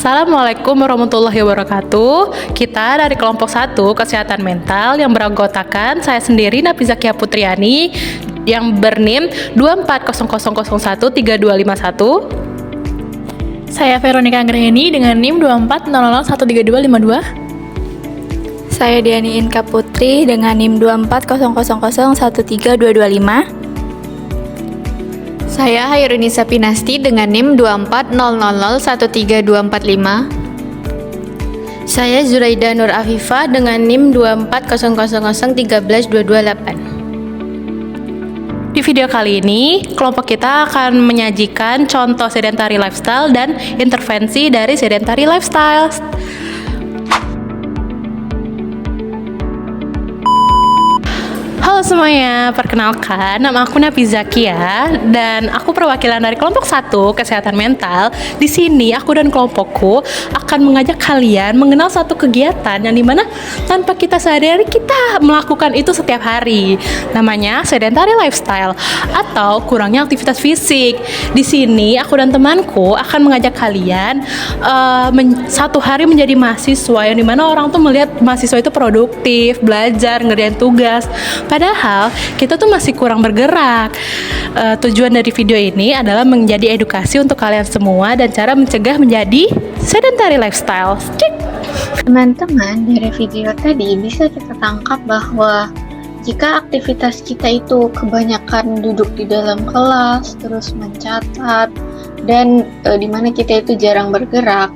Assalamualaikum warahmatullahi wabarakatuh. Kita dari kelompok 1 Kesehatan Mental yang beranggotakan saya sendiri Nafi Zakia Putriani yang berNIM 2400013251. Saya Veronica Anggreni dengan NIM 24001322. Saya Diani Inka Putri dengan NIM 2400013225. Saya Hairunisa Pinasti dengan NIM 2400013245. Saya Zuraida Nur Afifah dengan NIM 2400013228. Di video kali ini, kelompok kita akan menyajikan contoh sedentary lifestyle dan intervensi dari sedentary lifestyle. Halo semuanya, perkenalkan nama aku Nafi Zakia dan aku perwakilan dari kelompok 1 Kesehatan Mental. Di sini aku dan kelompokku akan mengajak kalian mengenal satu kegiatan yang dimana tanpa kita sadari kita melakukan itu setiap hari. Namanya sedentary lifestyle atau kurangnya aktivitas fisik. Di sini aku dan temanku akan mengajak kalian satu hari menjadi mahasiswa yang dimana orang tuh melihat mahasiswa itu produktif, belajar, ngerjain tugas. Padahal kita tuh masih kurang bergerak. Tujuan dari video ini adalah menjadi edukasi untuk kalian semua dan cara mencegah menjadi sedentary lifestyle. Cik. Teman-teman, dari video tadi bisa kita tangkap bahwa jika aktivitas kita itu kebanyakan duduk di dalam kelas, terus mencatat, dan dimana kita itu jarang bergerak,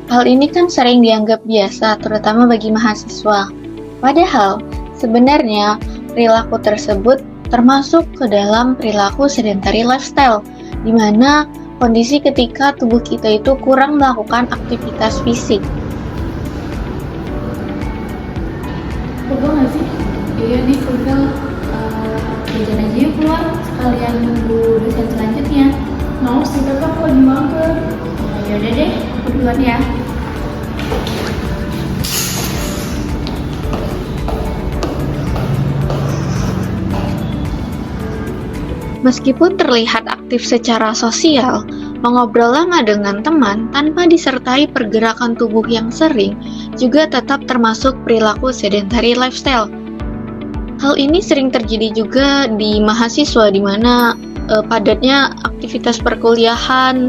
hal ini kan sering dianggap biasa, terutama bagi mahasiswa. Padahal, sebenarnya perilaku tersebut termasuk ke dalam perilaku sedentary lifestyle, di mana kondisi ketika tubuh kita itu kurang melakukan aktivitas fisik. Pegel nggak sih? Iya nih pegel. Jajan aja yuk keluar, sekalian nunggu dosen selanjutnya. Mau sih, tapi aku lagi mager. Yaudah deh, aku duluan ya. Meskipun terlihat aktif secara sosial, mengobrol lama dengan teman tanpa disertai pergerakan tubuh yang sering juga tetap termasuk perilaku sedentary lifestyle. Hal ini sering terjadi juga di mahasiswa di mana padatnya aktivitas perkuliahan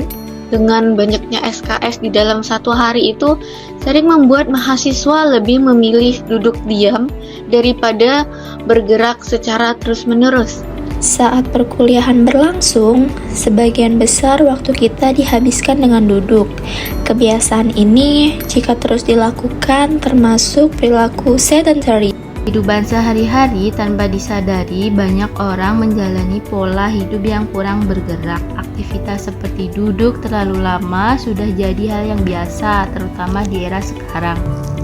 dengan banyaknya SKS di dalam satu hari itu sering membuat mahasiswa lebih memilih duduk diam daripada bergerak secara terus-menerus. Saat perkuliahan berlangsung, sebagian besar waktu kita dihabiskan dengan duduk. Kebiasaan ini, jika terus dilakukan, termasuk perilaku sedentary. Kehidupan sehari-hari tanpa disadari, banyak orang menjalani pola hidup yang kurang bergerak. Aktivitas seperti duduk terlalu lama sudah jadi hal yang biasa, terutama di era sekarang.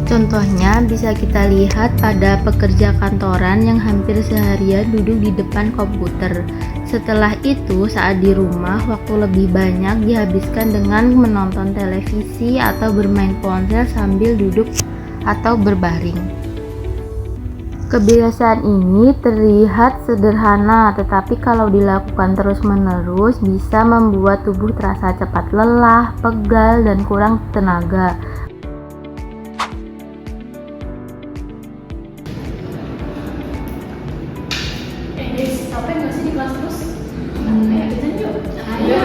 Contohnya bisa kita lihat pada pekerja kantoran yang hampir seharian duduk di depan komputer. Setelah itu, saat di rumah, waktu lebih banyak dihabiskan dengan menonton televisi atau bermain ponsel sambil duduk atau berbaring. Kebiasaan ini terlihat sederhana, tetapi kalau dilakukan terus-menerus bisa membuat tubuh terasa cepat lelah, pegal, dan kurang tenaga. Capek nggak sih di kelas terus? Kayak kita yuk. Ayo.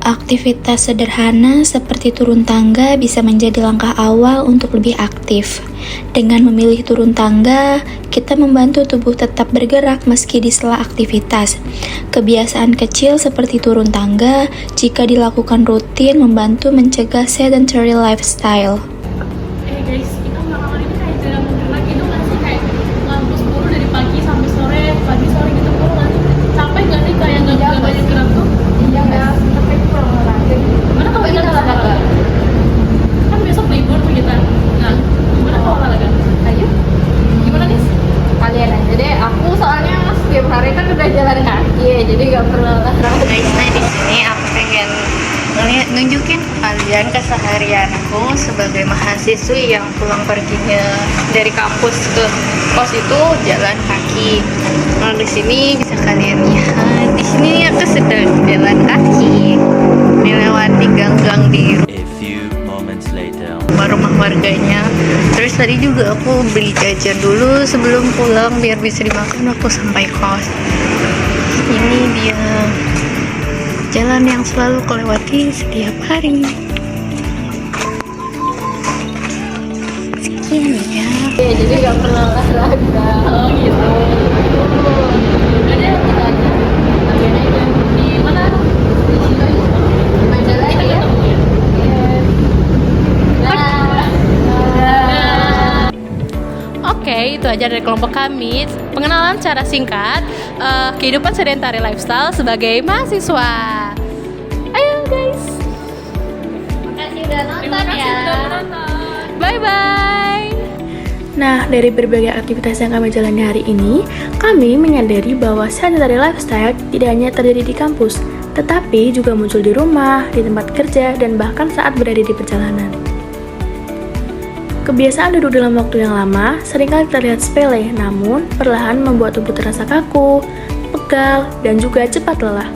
Aktivitas sederhana seperti turun tangga bisa menjadi langkah awal untuk lebih aktif. Dengan memilih turun tangga, kita membantu tubuh tetap bergerak meski di sela aktivitas. Kebiasaan kecil seperti turun tangga, jika dilakukan rutin, membantu mencegah sedentary lifestyle. nunjukin ke kalian keseharianku sebagai mahasiswi yang pulang perginya dari kampus ke kos itu jalan kaki. Nah, di sini bisa kalian lihat, di sini aku sedang jalan kaki melewati gang-gang di A few moments later. rumah warganya. Terus tadi juga aku beli jajan dulu sebelum pulang biar bisa dimakan waktu sampai kos. Ini dia jalan yang selalu aku lewati setiap hari. Sekian ya. Jadi gak pernah olahraga. Oh gitu. Udah deh, kita aja. Latihan aja. Di mana? Di situ aja. Main lagi ya. Oke, itu aja dari kelompok kami. Pengenalan secara singkat kehidupan sedentary lifestyle sebagai mahasiswa. Ayo guys. Makasih udah nonton ya. Bye bye. Nah, dari berbagai aktivitas yang kami jalani hari ini, kami menyadari bahwa sedentary lifestyle tidak hanya terjadi di kampus, tetapi juga muncul di rumah, di tempat kerja, dan bahkan saat berada di perjalanan. Kebiasaan duduk dalam waktu yang lama seringkali terlihat sepele, namun perlahan membuat tubuh terasa kaku, pegal, dan juga cepat lelah.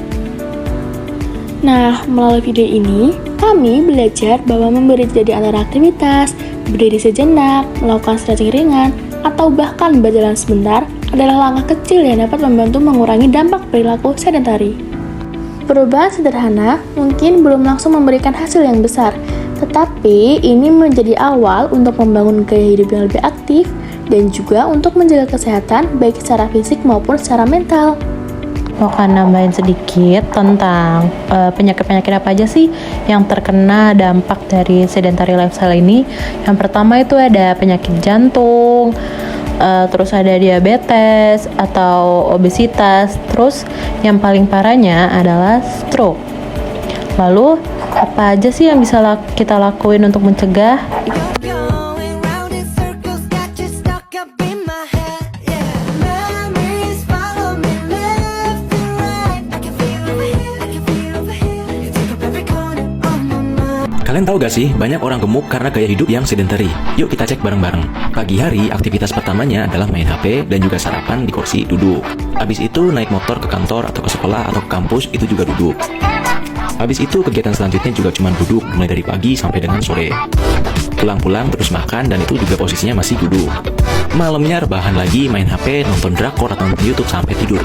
Nah, melalui video ini, kami belajar bahwa memberi jeda antara aktivitas, berdiri sejenak, melakukan stretching ringan, atau bahkan berjalan sebentar adalah langkah kecil yang dapat membantu mengurangi dampak perilaku sedentari. Perubahan sederhana mungkin belum langsung memberikan hasil yang besar, tetapi ini menjadi awal untuk membangun gaya hidup yang lebih aktif dan juga untuk menjaga kesehatan baik secara fisik maupun secara mental. Mau kan nambahin sedikit tentang penyakit-penyakit apa aja sih yang terkena dampak dari sedentary lifestyle ini. Yang pertama itu ada penyakit jantung, terus ada diabetes atau obesitas, terus yang paling parahnya adalah stroke. Lalu apa aja sih yang bisa kita lakuin untuk mencegah? Kalian tahu gak sih, banyak orang gemuk karena gaya hidup yang sedentary. Yuk kita cek bareng-bareng. Pagi hari, aktivitas pertamanya adalah main HP dan juga sarapan di kursi duduk. Habis itu naik motor ke kantor atau ke sekolah atau ke kampus, itu juga duduk. Habis itu kegiatan selanjutnya juga cuma duduk, mulai dari pagi sampai dengan sore. Pulang-pulang terus makan dan itu juga posisinya masih duduk. Malamnya rebahan lagi, main HP, nonton drakor atau nonton YouTube sampai tidur.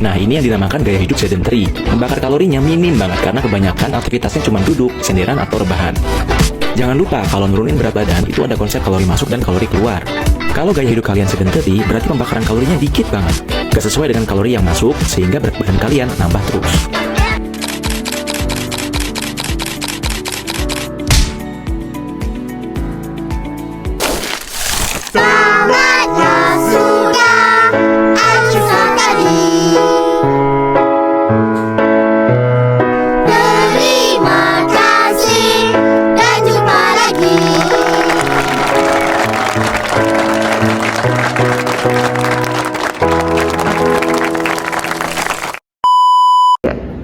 Nah, ini yang dinamakan gaya hidup sedentary. Membakar kalorinya minim banget karena kebanyakan aktivitasnya cuma duduk, senderan atau rebahan. Jangan lupa kalau nurunin berat badan itu ada konsep kalori masuk dan kalori keluar. Kalau gaya hidup kalian sedentary, berarti pembakaran kalorinya dikit banget. Gak sesuai dengan kalori yang masuk, sehingga berat badan kalian nambah terus.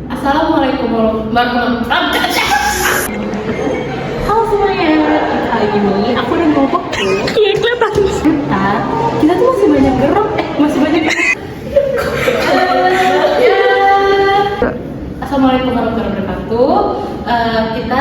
Assalamualaikum warahmatullahi wabarakatuh. Halo semuanya, kali ini aku dan kelompokku kelihatan kita tuh masih banyak gerak, masih banyak Assalamualaikum warahmatullahi wabarakatuh. Kita